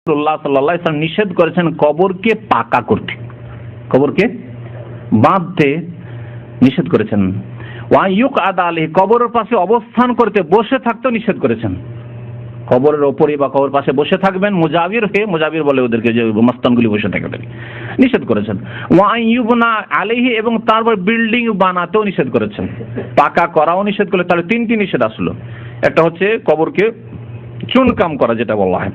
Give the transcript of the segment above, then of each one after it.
রাসূলুল্লাহ সাল্লাল্লাহু আলাইহি ওয়াসাল্লাম নিষেধ করেছেন কবরকে পাকা করতে, কবরকে বাঁধতে নিষেধ করেছেন। ওয়া ইউকআদা আলাইহি, কবরের পাশে অবস্থান করতে, বসে থাকতেও নিষেধ করেছেন। কবরের ওপরে বা কবর পাশে বসে থাকবেন, মুজাবির হয়ে, মুজাবির বলে ওদেরকে, যে মস্তানগুলি বসে থাকে, নিষেধ করেছেন। ওয়া ইউবনা আলাইহি, এবং তারপর বিল্ডিং বানাতেও নিষেধ করেছেন, পাকা করাও নিষেধ করলে। তাহলে তিনটি নিষেধ আসলো। একটা হচ্ছে কবরকে চুনকাম করা, যেটা বলা হয়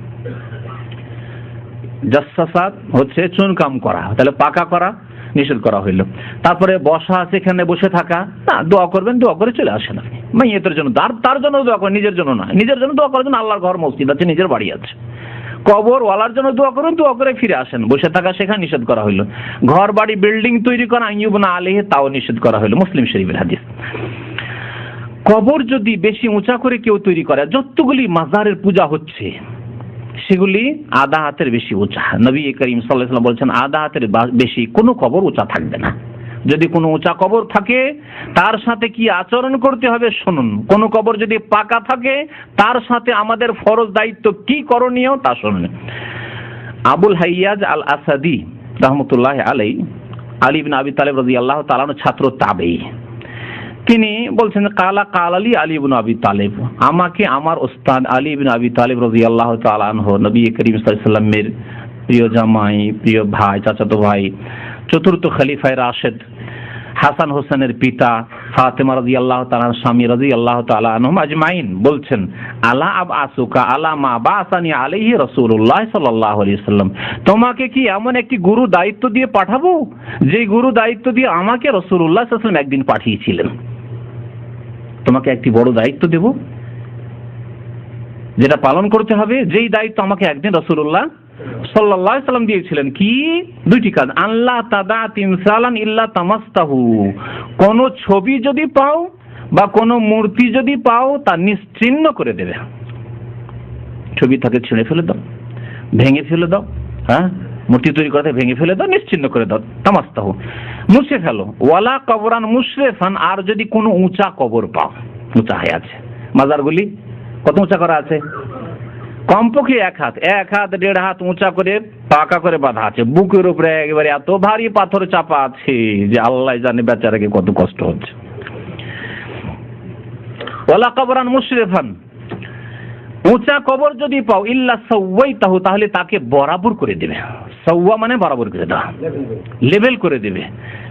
জাসসাসাত, হচ্ছে চুনকাম করা, তাহলে পাকা করা নিষেধ করা হইল। তারপরে বসা, সেখানে বসে থাকা, না, দোয়া করবেন, দোয়া করে চলে আসেন আপনি মাইয়েতের জন্য, তার জন্য দোয়া করেন, নিজের জন্য না। নিজের জন্য দোয়া করার জন্য আল্লাহর ঘর মসজিদ আছে, নিজের বাড়ি আছে। কবর ওয়ালার জন্য দোয়া করুন, দোয়া করে ফিরে আসেন। বসে থাকা সেখানে নিষেধ করা হইল। ঘর বাড়ি বিল্ডিং তৈরি করা আইয়ুবনা আলাইহি, তাও নিষেধ করা হইল, মুসলিম শরীফের হাদিস। কবর যদি বেশি উঁচা করে কেউ তৈরি করে, যতগুলি মাজারের পূজা হচ্ছে সেগুলি আধা হাতের বেশি উঁচা। নবী করিম সাল্লাল্লাহু আলাইহি ওয়াসাল্লাম বলেছেন আধা হাতের বেশি কোনো কবর উঁচা থাকবে না। যদি কোনো উঁচা কবর থাকে তার সাথে কি আচরণ করতে হবে শুনুন। কোনো কবর যদি পাকা থাকে তার সাথে আমাদের ফরজ দায়িত্ব কি করণীয় তা শুনুন। আবুল হাইয়াজ আল আসাদি রাহমাতুল্লাহি আলাইহি, আলী ইবনে আবি তালিব রাদিয়াল্লাহু তাআলা আনহু ছাত্র তাবেঈ, তিনি বলছেন কালালি আলী ইবনে আবি তালিব, আমাকে আমার ওস্তাদ আলী ইবনে আবি তালিব রাদিয়াল্লাহু তাআলা আনহু, নবী করিম সাল্লাল্লাহু আলাইহি ওয়াসাল্লামের প্রিয় জামাই, প্রিয় ভাই, চাচাতো ভাই, চতুর্থ খলিফায়ে রাশেদ, হাসান হোসেনের পিতা, ফাতেমা রাদিয়াল্লাহু তাআলা স্বামী রাদিয়াল্লাহু তাআলা আনহুম আজমাইন বলছেন, আলা আবআসুকা আলা মা বাসানি আলাইহি রাসূলুল্লাহ সাল্লাল্লাহু আলাইহি ওয়াসাল্লাম, তোমাকে কি এমন একটি গুরু দায়িত্ব দিয়ে পাঠাবো যে গুরু দায়িত্ব দিয়ে আমাকে রাসূলুল্লাহ সাল্লাল্লাহু আলাইহি ওয়াসাল্লাম একদিন পাঠিয়েছিলেন। তোমাকে একটি বড় দায়িত্ব দেব, যেটা পালন করতে হবে, যেই দায়িত্ব আমাকে একদিন রাসূলুল্লাহ সাল্লাল্লাহু আলাইহি ওয়াসাল্লাম দিয়েছিলেন। কি? দুইটি কাজ। আল্লাহ তাদা তিমসালান ইল্লা তামাসতাহু, কোন ছবি যদি পাও বা কোন মূর্তি যদি পাও তা নিশ্চিহ্ন করে দেবে। ছবি থাকে ছিঁড়ে ফেলে দাও, ভেঙে ফেলে দাও, হ্যাঁ, মূর্তি তৈরি করতে ভেঙে ফেলে দাও, নিশ্চিহ্ন করে দাও, তামাসতাহু, মুছে ফেলো। ওয়ালা কবরান মুশরিফান, আর যদি কোনো উঁচা কবর পাও, উঁচা হয়ে আছে, মাজারগুলি কত উঁচা করা আছে? কমপক্ষে এক হাত, দেড় হাত উঁচা করে পাকা করে বাঁধা আছে, বুকের উপরে একেবারে এত ভারী পাথর চাপা আছে যে আল্লাহ জানে বেচারাকে কত কষ্ট হচ্ছে। ওয়ালা কবরান মুশরিফান, উঁচা কবর যদি পাও, ইল্লা সাওয়াইতাহু, তাহলে তাকে বরাবর করে দেবে। সাওয়া মানে বরাবর করে দেওয়া, লেভেল করে দেবে।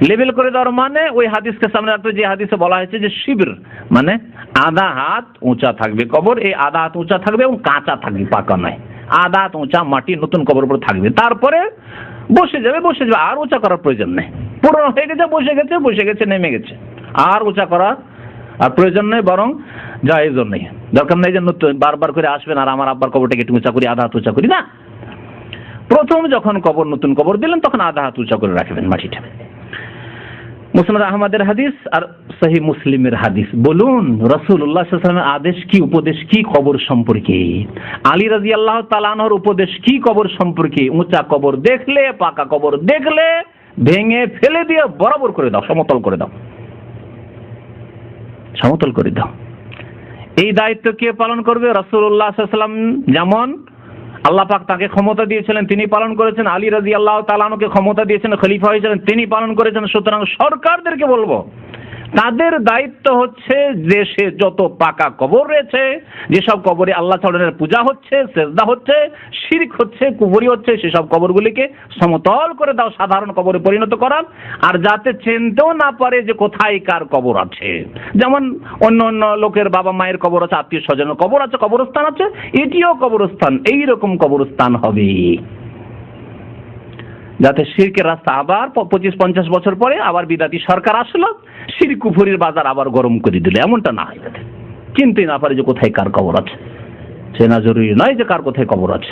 লেভেল করে দেওয়ার মানে ওই হাদিসকে সামনে রাখতে, যে হাদিসে বলা হয়েছে যে শিবির মানে আধা হাত উঁচা থাকবে কবর, এই আধা হাত উঁচা থাকবে এবং কাঁচা থাকবে, পাকা নয়। আধা হাত উঁচা মাটি নতুন কবর উপর থাকবে, তারপরে বসে যাবে, আর উঁচা করার প্রয়োজন নেই। পুরনো হয়ে গেছে, বসে গেছে, নেমে গেছে, আর উঁচা করা আর প্রয়োজন নেই, বরং জায়েজও নেই। দরকার নেই যে বারবার করে আসবেন আর আমার আব্বার কবরটাকে একটু উঁচা করি, আধা হাত উঁচা করি, না। প্রথম যখন কবর, নতুন কবর দিলেন, তখন আধা হাত উঁচা করে রাখবেন মাটিটা। মুসনাদ আহমদের হাদিস আর সহিহ মুসলিমের হাদিস। বলুন রাসূলুল্লাহ সাল্লাল্লাহু আলাইহি ওয়াসাল্লামের আদেশ কি, উপদেশ কি কবর সম্পর্কে? আলী রাদিয়াল্লাহু তাআলা আনহুর উপদেশ কি কবর সম্পর্কে? উঁচা কবর দেখলে, পাকা কবর দেখলে ভেঙে ফেলে দিয়ে বরাবর করে দাও, সমতল করে দাও, সমতল করে দাও। এই দায়িত্ব কে পালন করবে? রাসূলুল্লাহ সাল্লাল্লাহু আলাইহি ওয়াসাল্লাম যেমন আল্লাহ পাক তাকে ক্ষমতা দিয়েছিলেন তিনি পালন করেছেন, আলী রাদিয়াল্লাহু তাআলা আনহুকে ক্ষমতা দিয়েছেন, খলিফা হয়েছিলেন তিনি পালন করেছেন। সুতরাং সরকারদেরকে বলবো, তাদের দায়িত্ব হচ্ছে দেশে যত পাকা কবর রয়েছে, যেসব কবরে আল্লাহ তাআলার পূজা হচ্ছে, সেজদা হচ্ছে, শিরক হচ্ছে, কুফরি হচ্ছে, সেসব কবরগুলিকে সমতল করে দাও, সাধারণ কবরে পরিণত করা। আর যাতে চিনতেও না পারে যে কোথায় কার কবর আছে। যেমন অন্য অন্য লোকের বাবা মায়ের কবর আছে, আত্মীয় স্বজনের কবর আছে, কবরস্থান আছে, এটিও কবরস্থান, এইরকম কবরস্থান হবে, যাতে শিরকের রাস্তা আবার 25-50 বছর পরে আবার বিদাতি সরকার আসলো, শিরক কুফরির বাজার আবার গরম করে দিল, এমনটা না হয়, যাতে চিনতে না পারে যে কোথায় কার কবর আছে। চেনা জরুরি নয় যে কার কোথায় কবর আছে।